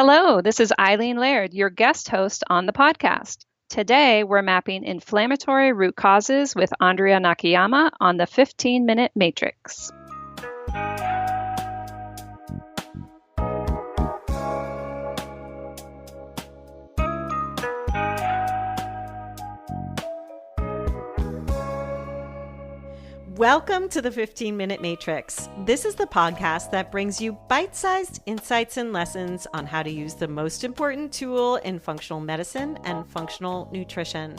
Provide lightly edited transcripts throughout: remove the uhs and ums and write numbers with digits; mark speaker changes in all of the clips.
Speaker 1: Hello, this is Eileen Laird, your guest host on the podcast. Today, we're mapping inflammatory root causes with Andrea Nakayama on the 15-minute matrix.
Speaker 2: Welcome to the 15-Minute Matrix. This is the podcast that brings you bite-sized insights and lessons on how to use the most important tool in functional medicine and functional nutrition.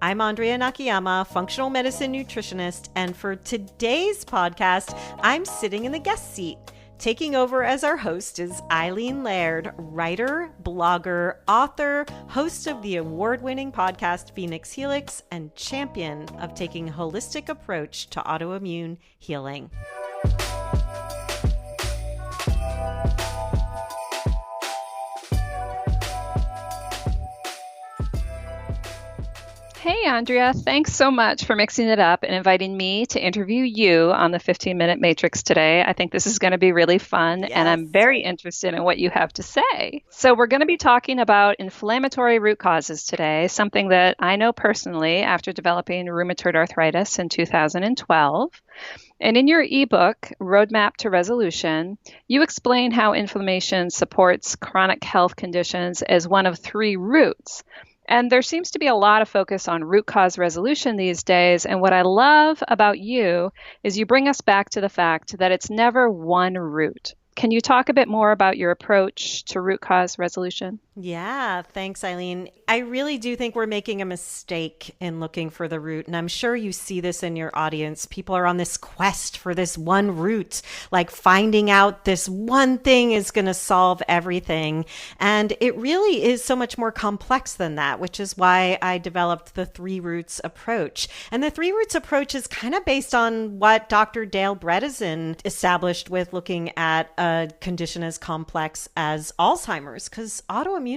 Speaker 2: I'm Andrea Nakayama, functional medicine nutritionist, and for today's podcast, I'm sitting in the guest seat. Taking over as our host is Eileen Laird, writer, blogger, author, host of the award-winning podcast Phoenix Helix, and champion of taking a holistic approach to autoimmune healing.
Speaker 1: Hey, Andrea, thanks so much for mixing it up and inviting me to interview you on the 15-Minute Matrix today. I think this is going to be really fun,
Speaker 2: Yes.
Speaker 1: and I'm very interested in what you have to say. So we're going to be talking about inflammatory root causes today, something that I know personally after developing rheumatoid arthritis in 2012. And in your ebook, Roadmap to Resolution, you explain how inflammation supports chronic health conditions as one of three roots. And there seems to be a lot of focus on root cause resolution these days. And what I love about you is you bring us back to the fact that it's never one root. Can you talk a bit more about your approach to root cause resolution?
Speaker 2: Yeah, thanks, Eileen. I really do think we're making a mistake in looking for the root. And I'm sure you see this in your audience. People are on this quest for this one root, like finding out this one thing is going to solve everything. And it really is so much more complex than that, which is why I developed the three roots approach. And the three roots approach is kind of based on what Dr. Dale Bredesen established with looking at a condition as complex as Alzheimer's, because autoimmunity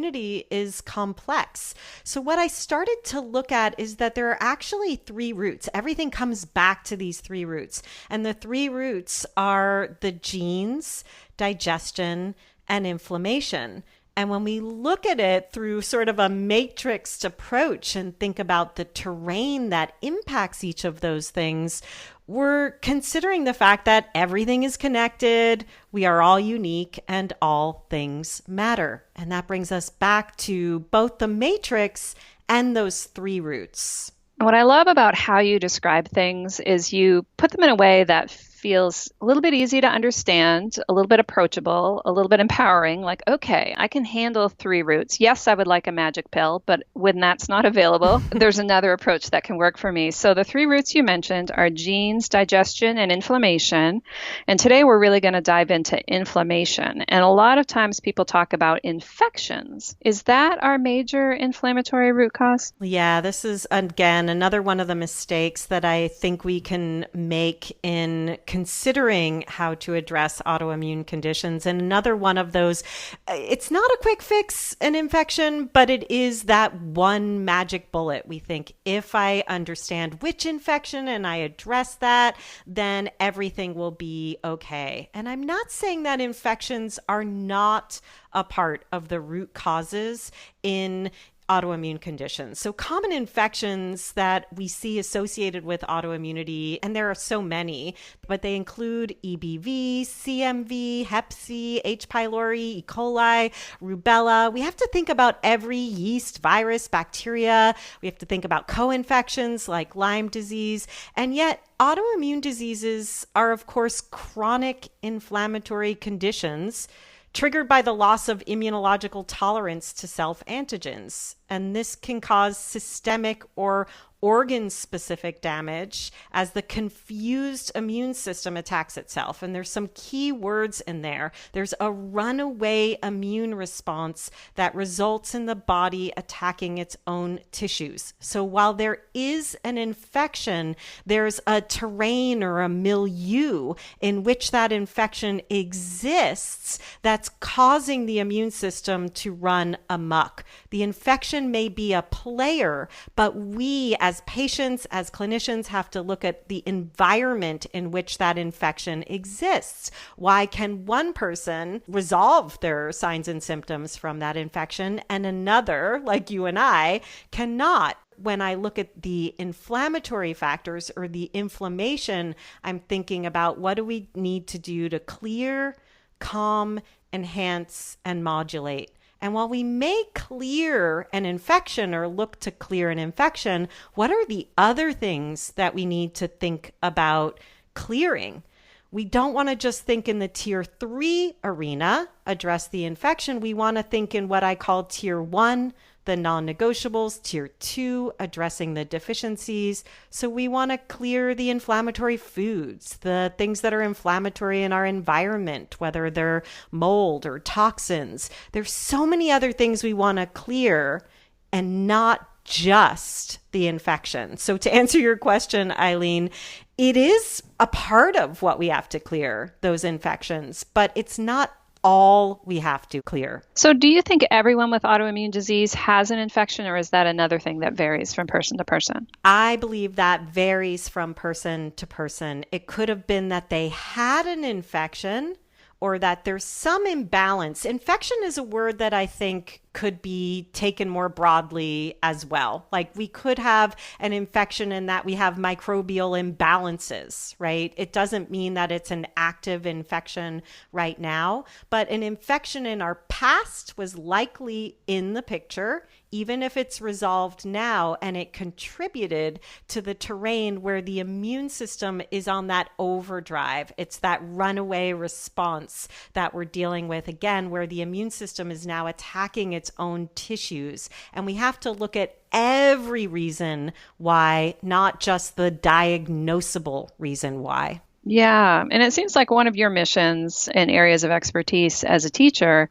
Speaker 2: is complex. So what I started to look at is that there are actually three roots. Everything comes back to these three roots. And the three roots are the genes, digestion, and inflammation. And when we look at it through sort of a matrixed approach and think about the terrain that impacts each of those things, we're considering the fact that everything is connected, we are all unique, and all things matter. And that brings us back to both the matrix and those three roots.
Speaker 1: What I love about how you describe things is you put them in a way that feels a little bit easy to understand, a little bit approachable, a little bit empowering, like, okay, I can handle three roots. Yes, I would like a magic pill, but when that's not available, there's another approach that can work for me. So the three roots you mentioned are genes, digestion, and inflammation. And today we're really going to dive into inflammation. And a lot of times people talk about infections. Is that our major inflammatory root cause?
Speaker 2: Yeah, this is, again, another one of the mistakes that I think we can make in considering how to address autoimmune conditions. And another one of those, it's not a quick fix, an infection, but it is that one magic bullet. We think if I understand which infection and I address that, then everything will be okay. And I'm not saying that infections are not a part of the root causes in autoimmune conditions. So common infections that we see associated with autoimmunity, and there are so many, but they include EBV, CMV, Hep C, H. pylori, E. coli, rubella. We have to think about every yeast, virus, bacteria. We have to think about co-infections like Lyme disease. And yet autoimmune diseases are, of course, chronic inflammatory conditions triggered by the loss of immunological tolerance to self-antigens. And this can cause systemic or organ-specific damage as the confused immune system attacks itself. And there's some key words in there. There's a runaway immune response that results in the body attacking its own tissues. So while there is an infection, there's a terrain or a milieu in which that infection exists that's causing the immune system to run amok. The infection may be a player, but we as as patients, as clinicians, have to look at the environment in which that infection exists. Why can one person resolve their signs and symptoms from that infection and another, like you and I, cannot? When I look at the inflammatory factors or the inflammation, I'm thinking about what do we need to do to clear, calm, enhance, and modulate. And while we may clear an infection or look to clear an infection, what are the other things that we need to think about clearing? We don't want to just think in the tier 3 arena, address the infection. We want to think in what I call tier 1, the non-negotiables, tier 2, addressing the deficiencies. So we want to clear the inflammatory foods, the things that are inflammatory in our environment, whether they're mold or toxins. There's so many other things we want to clear and not just the infection. So to answer your question, Eileen, it is a part of what we have to clear, those infections, but it's not all we have to clear.
Speaker 1: So do you think everyone with autoimmune disease has an infection, or is that another thing that varies from person to person?
Speaker 2: I believe that varies from person to person. It could have been that they had an infection or that there's some imbalance. Infection is a word that I think could be taken more broadly as well. Like we could have an infection in that we have microbial imbalances, right? It doesn't mean that it's an active infection right now, but an infection in our past was likely in the picture, even if it's resolved now, and it contributed to the terrain where the immune system is on that overdrive. It's that runaway response that we're dealing with, again, where the immune system is now attacking its own tissues. And we have to look at every reason why, not just the diagnosable reason why.
Speaker 1: Yeah, and it seems like one of your missions and areas of expertise as a teacher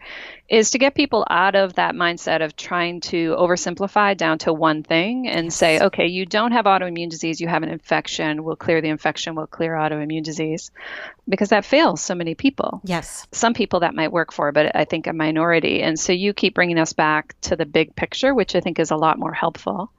Speaker 1: is to get people out of that mindset of trying to oversimplify down to one thing and say, okay, you don't have autoimmune disease, you have an infection. We'll clear the infection, we'll clear autoimmune disease, because that fails so many people.
Speaker 2: Yes.
Speaker 1: Some people that might work for, but I think a minority. And so you keep bringing us back to the big picture, which I think is a lot more helpful.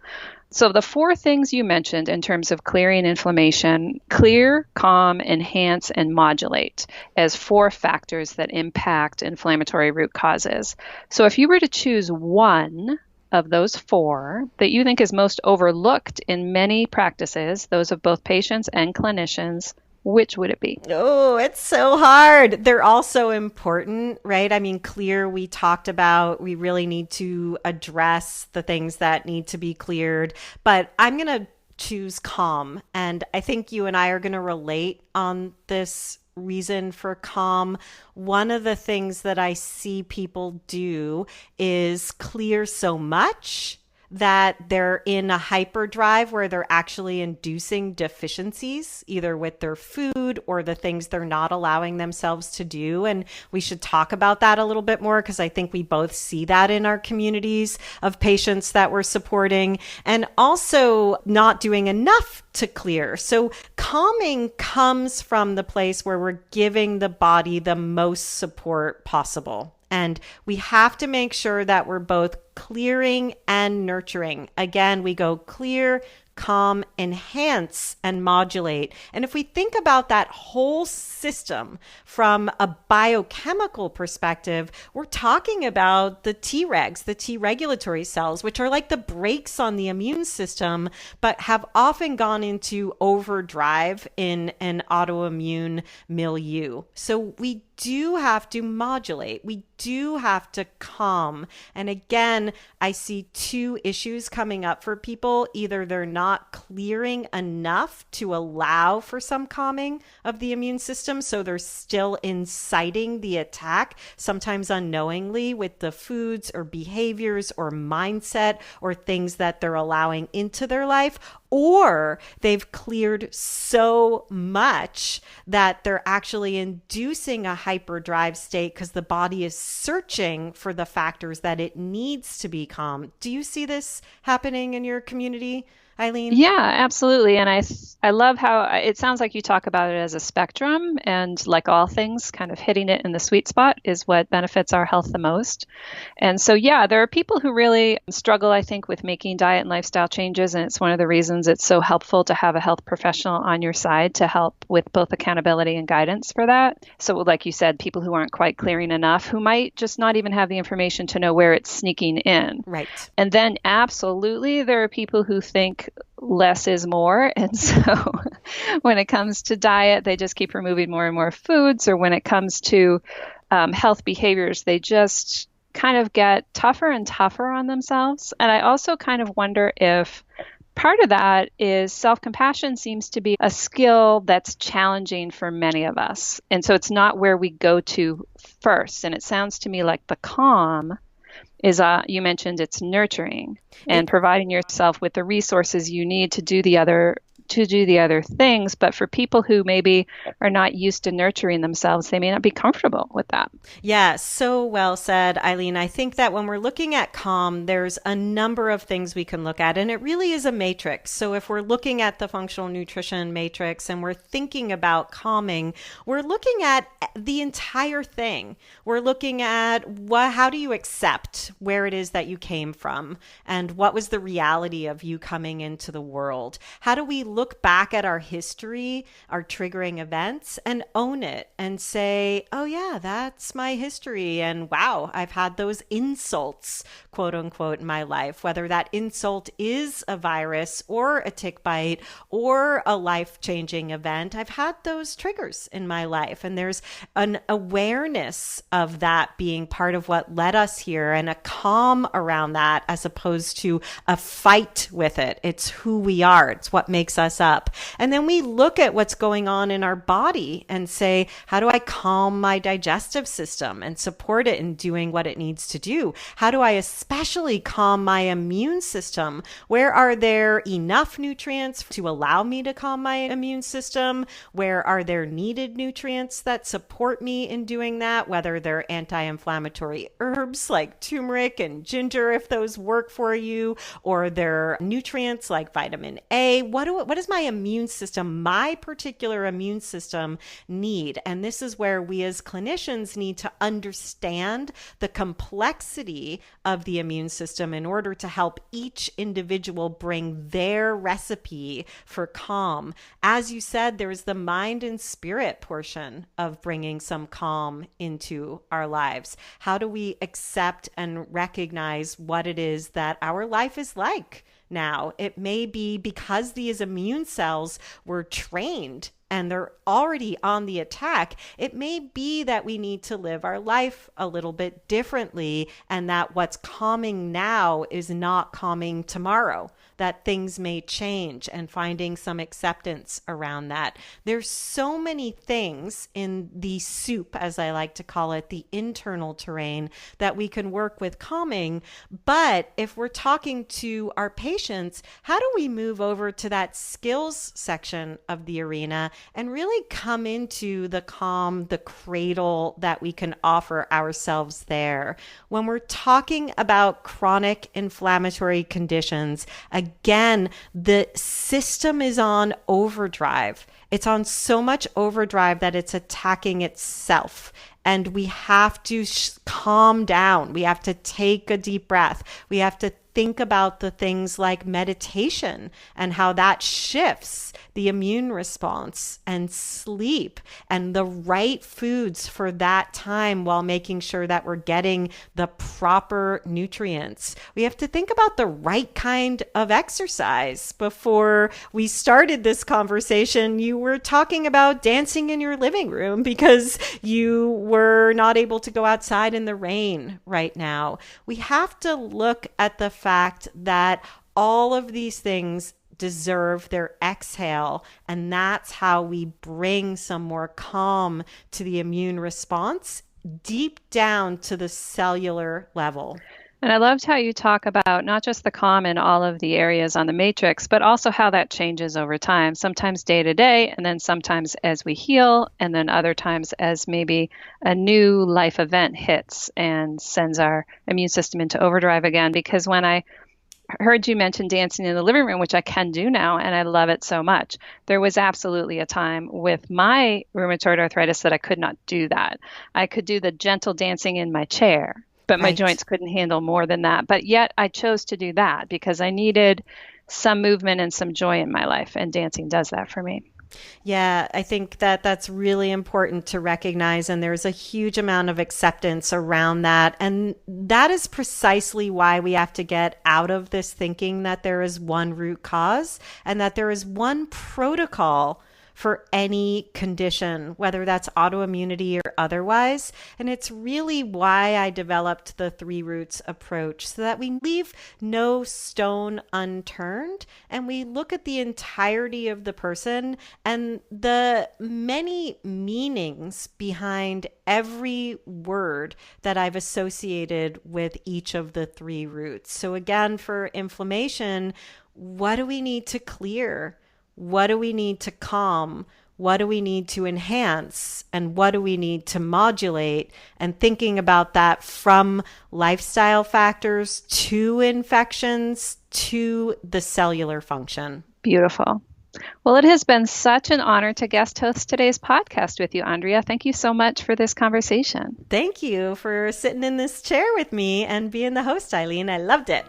Speaker 1: So the 4 things you mentioned in terms of clearing inflammation: clear, calm, enhance, and modulate, as 4 factors that impact inflammatory root causes. So if you were to choose one of those 4 that you think is most overlooked in many practices, those of both patients and clinicians, which would it be?
Speaker 2: Oh, it's so hard. They're all so important, right? I mean, clear, we talked about, we really need to address the things that need to be cleared, but I'm going to choose calm. And I think you and I are going to relate on this reason for calm. One of the things that I see people do is clear so much that they're in a hyperdrive where they're actually inducing deficiencies, either with their food or the things they're not allowing themselves to do. And we should talk about that a little bit more, because I think we both see that in our communities of patients that we're supporting, and also not doing enough to clear. So calming comes from the place where we're giving the body the most support possible. And we have to make sure that we're both clearing and nurturing. Again, we go clear, calm, enhance, and modulate. And if we think about that whole system from a biochemical perspective, we're talking about the Tregs, the T regulatory cells, which are like the brakes on the immune system, but have often gone into overdrive in an autoimmune milieu. So we do have to modulate. We do have to calm. And again, I see 2 issues coming up for people. Either they're not clearing enough to allow for some calming of the immune system, so they're still inciting the attack, sometimes unknowingly, with the foods or behaviors or mindset or things that they're allowing into their life, or they've cleared so much that they're actually inducing a hyperdrive state because the body is searching for the factors that it needs to be calm. Do you see this happening in your community? Eileen?
Speaker 1: Yeah, absolutely. And I love how it sounds like you talk about it as a spectrum, and like all things, kind of hitting it in the sweet spot is what benefits our health the most. And so, yeah, there are people who really struggle, I think, with making diet and lifestyle changes. And it's one of the reasons it's so helpful to have a health professional on your side to help with both accountability and guidance for that. So, like you said, people who aren't quite clearing enough, who might just not even have the information to know where it's sneaking in.
Speaker 2: Right.
Speaker 1: And then, absolutely, there are people who think less is more. And so, when it comes to diet, they just keep removing more and more foods. Or when it comes to health behaviors, they just kind of get tougher and tougher on themselves. And I also kind of wonder if part of that is self-compassion seems to be a skill that's challenging for many of us. And so it's not where we go to first. And it sounds to me like the calm is, you mentioned it's nurturing and
Speaker 2: It
Speaker 1: providing yourself with the resources you need to do the other things. But for people who maybe are not used to nurturing themselves, they may not be comfortable with that.
Speaker 2: Yeah, so well said, Eileen. I think that when we're looking at calm, there's a number of things we can look at, and it really is a matrix. So if we're looking at the functional nutrition matrix and we're thinking about calming, we're looking at the entire thing. We're looking at how do you accept where it is that you came from and what was the reality of you coming into the world? How do we look back at our history, our triggering events, and own it and say, oh yeah, that's my history. And wow, I've had those insults, quote unquote, in my life, whether that insult is a virus or a tick bite or a life-changing event. I've had those triggers in my life. And there's an awareness of that being part of what led us here and a calm around that as opposed to a fight with it. It's who we are. It's what makes us up. And then we look at what's going on in our body and say, how do I calm my digestive system and support it in doing what it needs to do? How do I especially calm my immune system? Where are there enough nutrients to allow me to calm my immune system? Where are there needed nutrients that support me in doing that? Whether they're anti-inflammatory herbs like turmeric and ginger, if those work for you, or they're nutrients like vitamin A. What does my immune system, my particular immune system, need? And this is where we as clinicians need to understand the complexity of the immune system in order to help each individual bring their recipe for calm. As you said, there's the mind and spirit portion of bringing some calm into our lives. How do we accept and recognize what it is that our life is like now? It may be because these immune cells were trained and they're already on the attack. It may be that we need to live our life a little bit differently, and that what's calming now is not calming tomorrow, that things may change, and finding some acceptance around that. There's so many things in the soup, as I like to call it, the internal terrain, that we can work with calming. But if we're talking to our patients, how do we move over to that skills section of the arena and really come into the calm, the cradle that we can offer ourselves there? When we're talking about chronic inflammatory conditions, again, the system is on overdrive. It's on so much overdrive that it's attacking itself. And we have to calm down. We have to take a deep breath. We have to think about the things like meditation and how that shifts the immune response, and sleep, and the right foods for that time while making sure that we're getting the proper nutrients. We have to think about the right kind of exercise. Before we started this conversation, you were talking about dancing in your living room because you were not able to go outside in the rain right now. We have to look at the fact that all of these things deserve their exhale. And that's how we bring some more calm to the immune response deep down to the cellular level.
Speaker 1: And I loved how you talk about not just the calm in all of the areas on the matrix, but also how that changes over time, sometimes day to day, and then sometimes as we heal, and then other times as maybe a new life event hits and sends our immune system into overdrive again. Because when I heard you mention dancing in the living room, which I can do now, and I love it so much. There was absolutely a time with my rheumatoid arthritis that I could not do that. I could do the gentle dancing in my chair, but my
Speaker 2: Right.
Speaker 1: joints couldn't handle more than that. But yet I chose to do that because I needed some movement and some joy in my life, and dancing does that for me.
Speaker 2: Yeah, I think that that's really important to recognize. And there's a huge amount of acceptance around that. And that is precisely why we have to get out of this thinking that there is one root cause and that there is one protocol for any condition, whether that's autoimmunity or otherwise. And it's really why I developed the three roots approach so that we leave no stone unturned and we look at the entirety of the person and the many meanings behind every word that I've associated with each of the three roots. So, again, for inflammation, what do we need to clear? What do we need to calm? What do we need to enhance? And what do we need to modulate? And thinking about that from lifestyle factors to infections to the cellular function.
Speaker 1: Beautiful. Well, it has been such an honor to guest host today's podcast with you, Andrea. Thank you so much for this conversation.
Speaker 2: Thank you for sitting in this chair with me and being the host, Eileen. I loved it.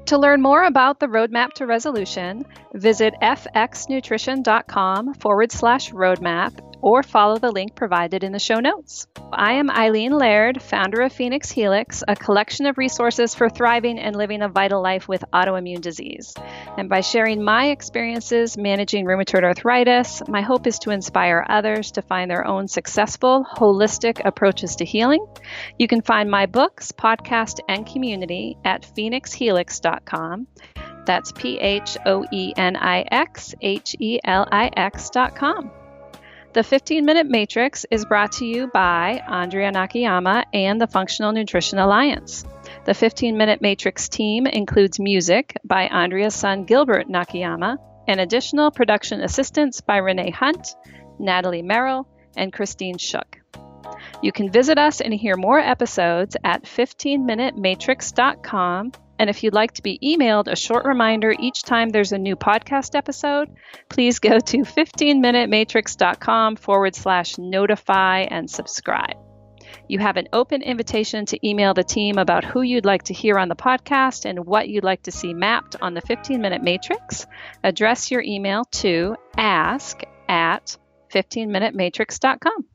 Speaker 1: To learn more about the Roadmap to Resolution, visit fxnutrition.com/roadmap or follow the link provided in the show notes. I am Eileen Laird, founder of Phoenix Helix, a collection of resources for thriving and living a vital life with autoimmune disease. And by sharing my experiences managing rheumatoid arthritis, my hope is to inspire others to find their own successful, holistic approaches to healing. You can find my books, podcast, and community at phoenixhelix.com. That's PHOENIXHELIX.com. The 15-Minute Matrix is brought to you by Andrea Nakayama and the Functional Nutrition Alliance. The 15-Minute Matrix team includes music by Andrea's son Gilbert Nakayama and additional production assistance by Renee Hunt, Natalie Merrill, and Christine Shook. You can visit us and hear more episodes at 15minutematrix.com. And if you'd like to be emailed a short reminder each time there's a new podcast episode, please go to 15minutematrix.com/notify and subscribe. You have an open invitation to email the team about who you'd like to hear on the podcast and what you'd like to see mapped on the 15-Minute Matrix. Address your email to ask@15minutematrix.com.